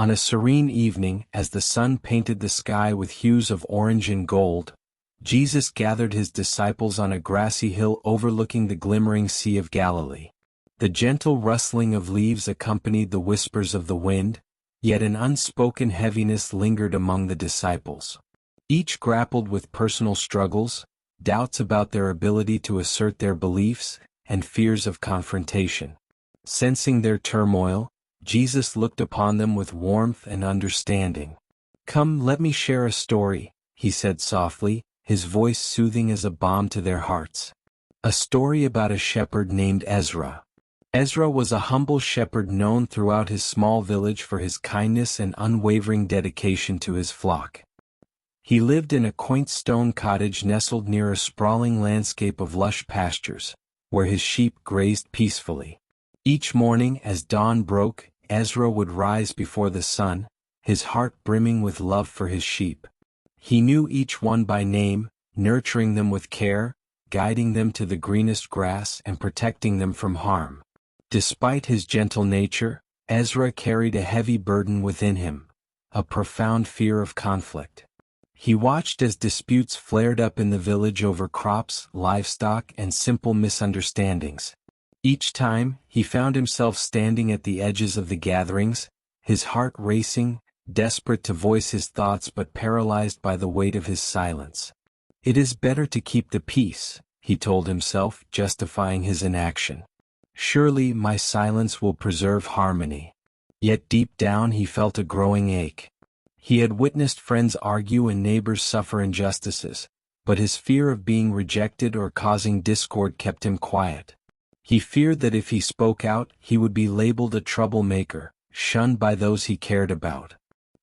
On a serene evening, as the sun painted the sky with hues of orange and gold, Jesus gathered his disciples on a grassy hill overlooking the glimmering Sea of Galilee. The gentle rustling of leaves accompanied the whispers of the wind, yet an unspoken heaviness lingered among the disciples. Each grappled with personal struggles, doubts about their ability to assert their beliefs, and fears of confrontation. Sensing their turmoil, Jesus looked upon them with warmth and understanding. "Come, let me share a story," he said softly, his voice soothing as a balm to their hearts. A story about a shepherd named Ezra. Ezra was a humble shepherd known throughout his small village for his kindness and unwavering dedication to his flock. He lived in a quaint stone cottage nestled near a sprawling landscape of lush pastures, where his sheep grazed peacefully. Each morning as dawn broke, Ezra would rise before the sun, his heart brimming with love for his sheep. He knew each one by name, nurturing them with care, guiding them to the greenest grass and protecting them from harm. Despite his gentle nature, Ezra carried a heavy burden within him, a profound fear of conflict. He watched as disputes flared up in the village over crops, livestock, and simple misunderstandings. Each time, he found himself standing at the edges of the gatherings, his heart racing, desperate to voice his thoughts but paralyzed by the weight of his silence. "It is better to keep the peace," he told himself, justifying his inaction. "Surely my silence will preserve harmony." Yet deep down he felt a growing ache. He had witnessed friends argue and neighbors suffer injustices, but his fear of being rejected or causing discord kept him quiet. He feared that if he spoke out, he would be labeled a troublemaker, shunned by those he cared about.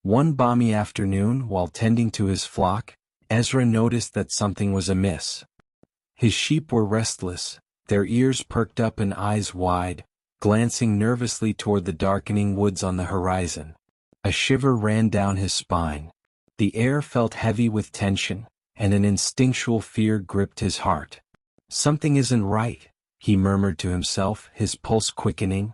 One balmy afternoon, while tending to his flock, Ezra noticed that something was amiss. His sheep were restless, their ears perked up and eyes wide, glancing nervously toward the darkening woods on the horizon. A shiver ran down his spine. The air felt heavy with tension, and an instinctual fear gripped his heart. "Something isn't right," he murmured to himself, his pulse quickening.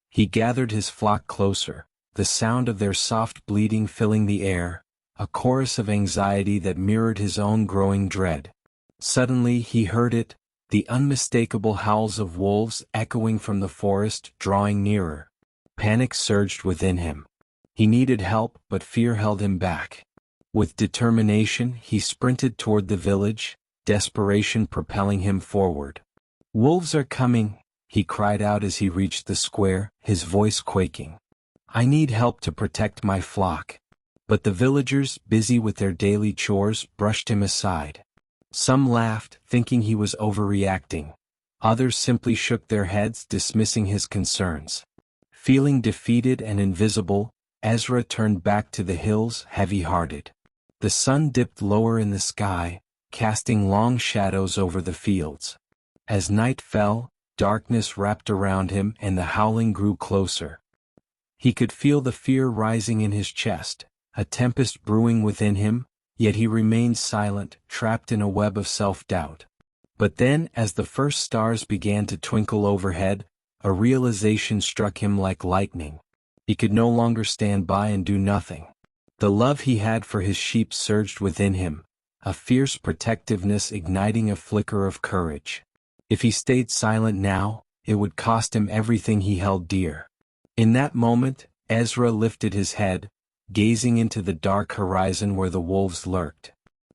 He gathered his flock closer, the sound of their soft bleating filling the air, a chorus of anxiety that mirrored his own growing dread. Suddenly he heard it, the unmistakable howls of wolves echoing from the forest, drawing nearer. Panic surged within him. He needed help, but fear held him back. With determination, he sprinted toward the village, desperation propelling him forward. "Wolves are coming," he cried out as he reached the square, his voice quaking. "I need help to protect my flock." But the villagers, busy with their daily chores, brushed him aside. Some laughed, thinking he was overreacting. Others simply shook their heads, dismissing his concerns. Feeling defeated and invisible, Ezra turned back to the hills, heavy-hearted. The sun dipped lower in the sky, casting long shadows over the fields. As night fell, darkness wrapped around him and the howling grew closer. He could feel the fear rising in his chest, a tempest brewing within him, yet he remained silent, trapped in a web of self-doubt. But then, as the first stars began to twinkle overhead, a realization struck him like lightning. He could no longer stand by and do nothing. The love he had for his sheep surged within him, a fierce protectiveness igniting a flicker of courage. If he stayed silent now, it would cost him everything he held dear. In that moment, Ezra lifted his head, gazing into the dark horizon where the wolves lurked.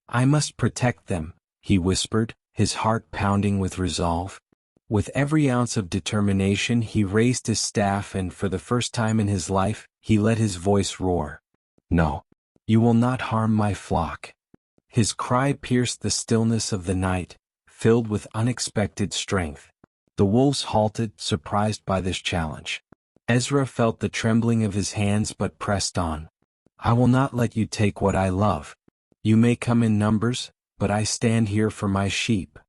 "I must protect them," he whispered, his heart pounding with resolve. With every ounce of determination he raised his staff and for the first time in his life, he let his voice roar. "No, you will not harm my flock." His cry pierced the stillness of the night, filled with unexpected strength. The wolves halted, surprised by this challenge. Ezra felt the trembling of his hands but pressed on. "I will not let you take what I love. You may come in numbers, but I stand here for my sheep."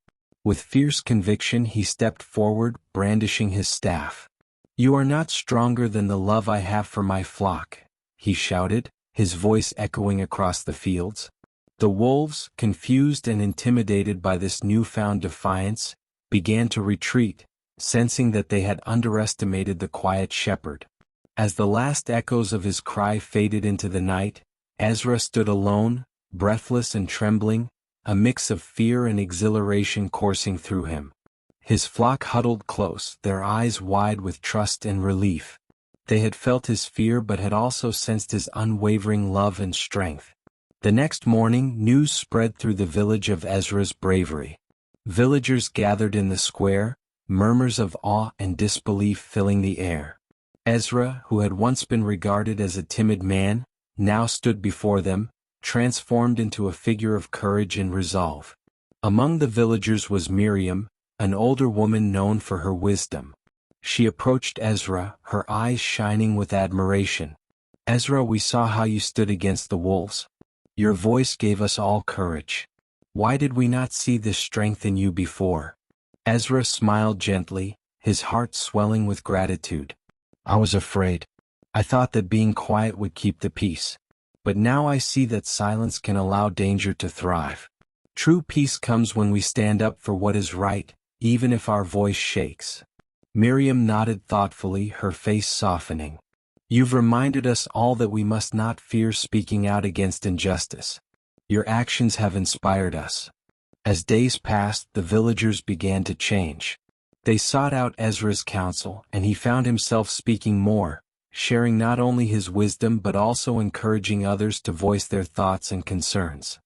With fierce conviction he stepped forward, brandishing his staff. "You are not stronger than the love I have for my flock," he shouted, his voice echoing across the fields. The wolves, confused and intimidated by this newfound defiance, began to retreat, sensing that they had underestimated the quiet shepherd. As the last echoes of his cry faded into the night, Ezra stood alone, breathless and trembling, a mix of fear and exhilaration coursing through him. His flock huddled close, their eyes wide with trust and relief. They had felt his fear but had also sensed his unwavering love and strength. The next morning, news spread through the village of Ezra's bravery. Villagers gathered in the square, murmurs of awe and disbelief filling the air. Ezra, who had once been regarded as a timid man, now stood before them, transformed into a figure of courage and resolve. Among the villagers was Miriam, an older woman known for her wisdom. She approached Ezra, her eyes shining with admiration. "Ezra, we saw how you stood against the wolves. Your voice gave us all courage. Why did we not see this strength in you before?" Ezra smiled gently, his heart swelling with gratitude. "I was afraid. I thought that being quiet would keep the peace. But now I see that silence can allow danger to thrive. True peace comes when we stand up for what is right, even if our voice shakes." Miriam nodded thoughtfully, her face softening. "You've reminded us all that we must not fear speaking out against injustice. Your actions have inspired us." As days passed, the villagers began to change. They sought out Ezra's counsel, and he found himself speaking more, sharing not only his wisdom but also encouraging others to voice their thoughts and concerns.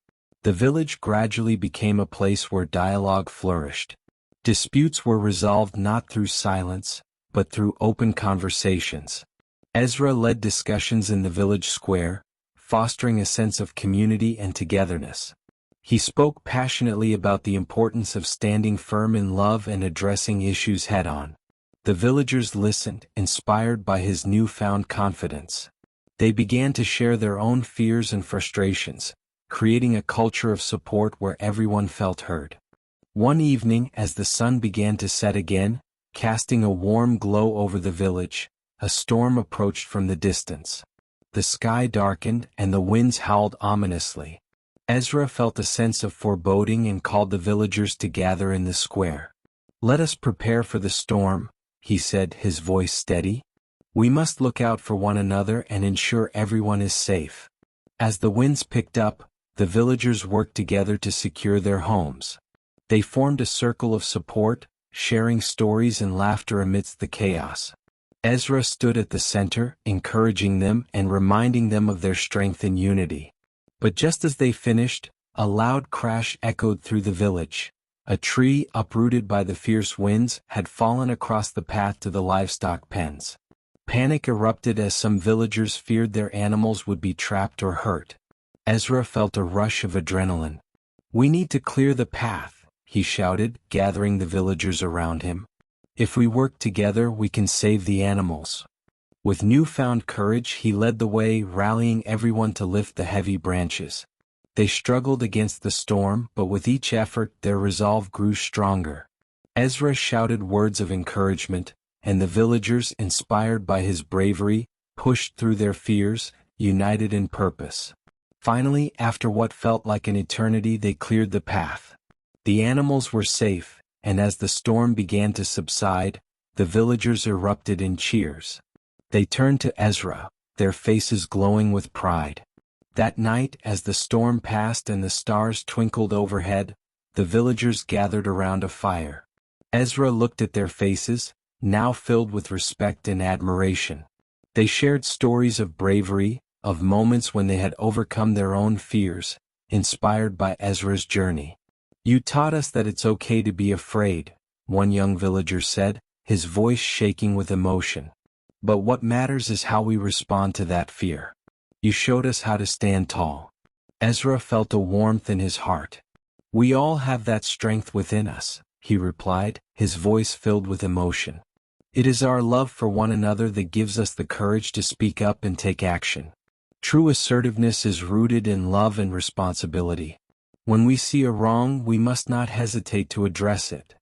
The village gradually became a place where dialogue flourished. Disputes were resolved not through silence, but through open conversations. Ezra led discussions in the village square, fostering a sense of community and togetherness. He spoke passionately about the importance of standing firm in love and addressing issues head-on. The villagers listened, inspired by his newfound confidence. They began to share their own fears and frustrations, creating a culture of support where everyone felt heard. One evening, as the sun began to set again, casting a warm glow over the village, a storm approached from the distance. The sky darkened and the winds howled ominously. Ezra felt a sense of foreboding and called the villagers to gather in the square. "Let us prepare for the storm," he said, his voice steady. "We must look out for one another and ensure everyone is safe." As the winds picked up, the villagers worked together to secure their homes. They formed a circle of support, sharing stories and laughter amidst the chaos. Ezra stood at the center, encouraging them and reminding them of their strength and unity. But just as they finished, a loud crash echoed through the village. A tree, uprooted by the fierce winds, had fallen across the path to the livestock pens. Panic erupted as some villagers feared their animals would be trapped or hurt. Ezra felt a rush of adrenaline. "We need to clear the path," he shouted, gathering the villagers around him. "If we work together, we can save the animals." With newfound courage, he led the way, rallying everyone to lift the heavy branches. They struggled against the storm, but with each effort, their resolve grew stronger. Ezra shouted words of encouragement, and the villagers, inspired by his bravery, pushed through their fears, united in purpose. Finally, after what felt like an eternity, they cleared the path. The animals were safe, and as the storm began to subside, the villagers erupted in cheers. They turned to Ezra, their faces glowing with pride. That night, as the storm passed and the stars twinkled overhead, the villagers gathered around a fire. Ezra looked at their faces, now filled with respect and admiration. They shared stories of bravery, of moments when they had overcome their own fears, inspired by Ezra's journey. "You taught us that it's okay to be afraid," one young villager said, his voice shaking with emotion. "But what matters is how we respond to that fear. You showed us how to stand tall." Ezra felt a warmth in his heart. "We all have that strength within us," he replied, his voice filled with emotion. "It is our love for one another that gives us the courage to speak up and take action. True assertiveness is rooted in love and responsibility. When we see a wrong, we must not hesitate to address it."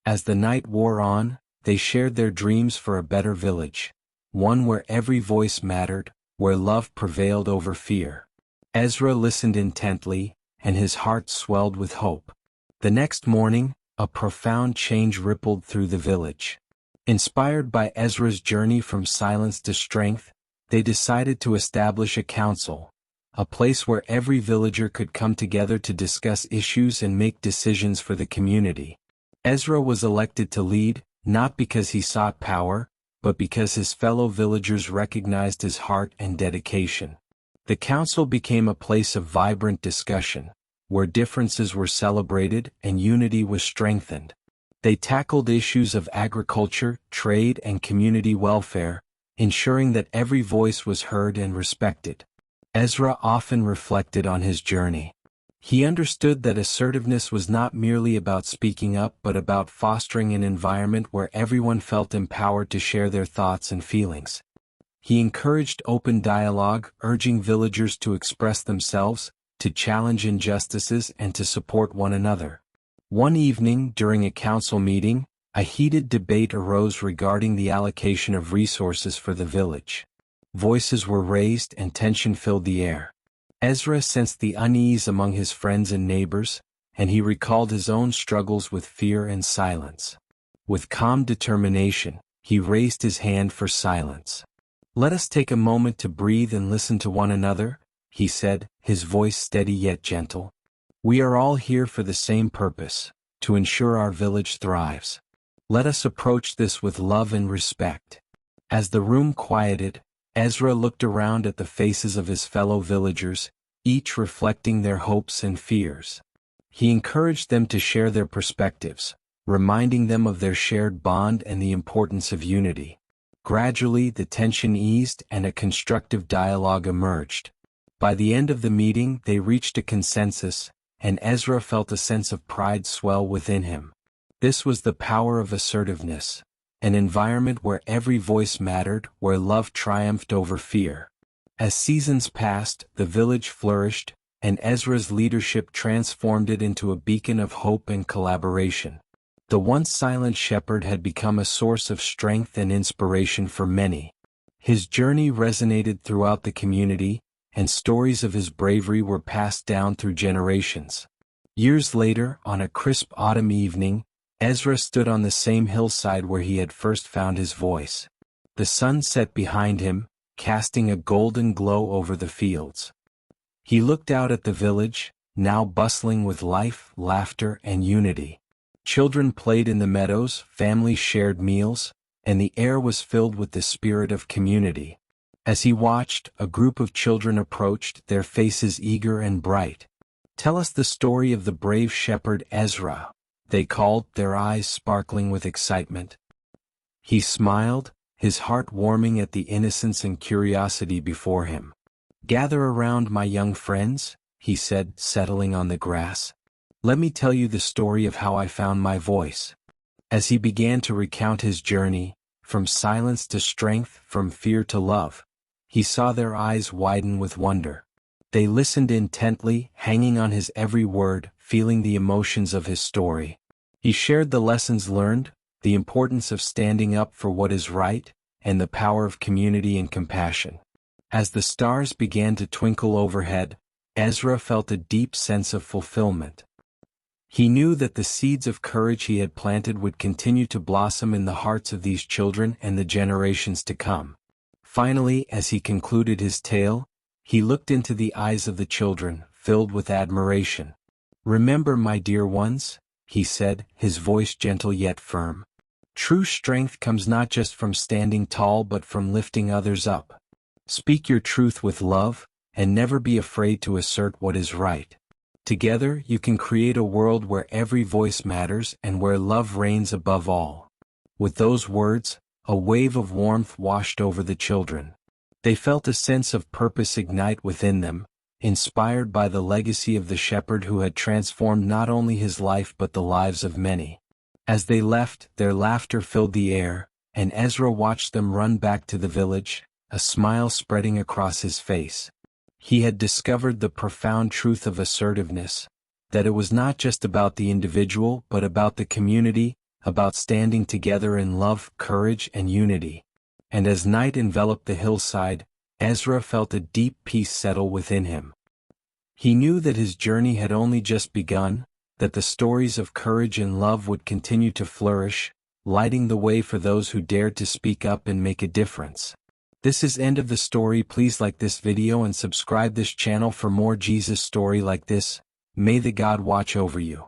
As the night wore on, they shared their dreams for a better village, one where every voice mattered, where love prevailed over fear. Ezra listened intently, and his heart swelled with hope. The next morning, a profound change rippled through the village. Inspired by Ezra's journey from silence to strength, they decided to establish a council, a place where every villager could come together to discuss issues and make decisions for the community. Ezra was elected to lead, not because he sought power, but because his fellow villagers recognized his heart and dedication. The council became a place of vibrant discussion, where differences were celebrated and unity was strengthened. They tackled issues of agriculture, trade, and community welfare, ensuring that every voice was heard and respected. Ezra often reflected on his journey. He understood that assertiveness was not merely about speaking up but about fostering an environment where everyone felt empowered to share their thoughts and feelings. He encouraged open dialogue, urging villagers to express themselves, to challenge injustices, and to support one another. One evening, during a council meeting, a heated debate arose regarding the allocation of resources for the village. Voices were raised and tension filled the air. Ezra sensed the unease among his friends and neighbors, and he recalled his own struggles with fear and silence. With calm determination, he raised his hand for silence. "Let us take a moment to breathe and listen to one another," he said, his voice steady yet gentle. "We are all here for the same purpose, to ensure our village thrives. Let us approach this with love and respect." As the room quieted, Ezra looked around at the faces of his fellow villagers, each reflecting their hopes and fears. He encouraged them to share their perspectives, reminding them of their shared bond and the importance of unity. Gradually, the tension eased and a constructive dialogue emerged. By the end of the meeting, they reached a consensus, and Ezra felt a sense of pride swell within him. This was the power of assertiveness, an environment where every voice mattered, where love triumphed over fear. As seasons passed, the village flourished, and Ezra's leadership transformed it into a beacon of hope and collaboration. The once silent shepherd had become a source of strength and inspiration for many. His journey resonated throughout the community, and stories of his bravery were passed down through generations. Years later, on a crisp autumn evening, Ezra stood on the same hillside where he had first found his voice. The sun set behind him, casting a golden glow over the fields. He looked out at the village, now bustling with life, laughter, and unity. Children played in the meadows, families shared meals, and the air was filled with the spirit of community. As he watched, a group of children approached, their faces eager and bright. "Tell us the story of the brave shepherd Ezra," they called, their eyes sparkling with excitement. He smiled, his heart warming at the innocence and curiosity before him. "Gather around, my young friends," he said, settling on the grass. "Let me tell you the story of how I found my voice." As he began to recount his journey, from silence to strength, from fear to love, he saw their eyes widen with wonder. They listened intently, hanging on his every word, feeling the emotions of his story. He shared the lessons learned, the importance of standing up for what is right, and the power of community and compassion. As the stars began to twinkle overhead, Ezra felt a deep sense of fulfillment. He knew that the seeds of courage he had planted would continue to blossom in the hearts of these children and the generations to come. Finally, as he concluded his tale, he looked into the eyes of the children, filled with admiration. "Remember, my dear ones," he said, his voice gentle yet firm. "True strength comes not just from standing tall but from lifting others up. Speak your truth with love, and never be afraid to assert what is right. Together you can create a world where every voice matters and where love reigns above all." With those words, a wave of warmth washed over the children. They felt a sense of purpose ignite within them, inspired by the legacy of the shepherd who had transformed not only his life but the lives of many. As they left, their laughter filled the air, and Ezra watched them run back to the village, a smile spreading across his face. He had discovered the profound truth of assertiveness, that it was not just about the individual but about the community, about standing together in love, courage, and unity. And as night enveloped the hillside, Ezra felt a deep peace settle within him. He knew that his journey had only just begun, that the stories of courage and love would continue to flourish, lighting the way for those who dared to speak up and make a difference. This is end of the story. Please like this video and subscribe this channel for more Jesus story like this. May the God watch over you.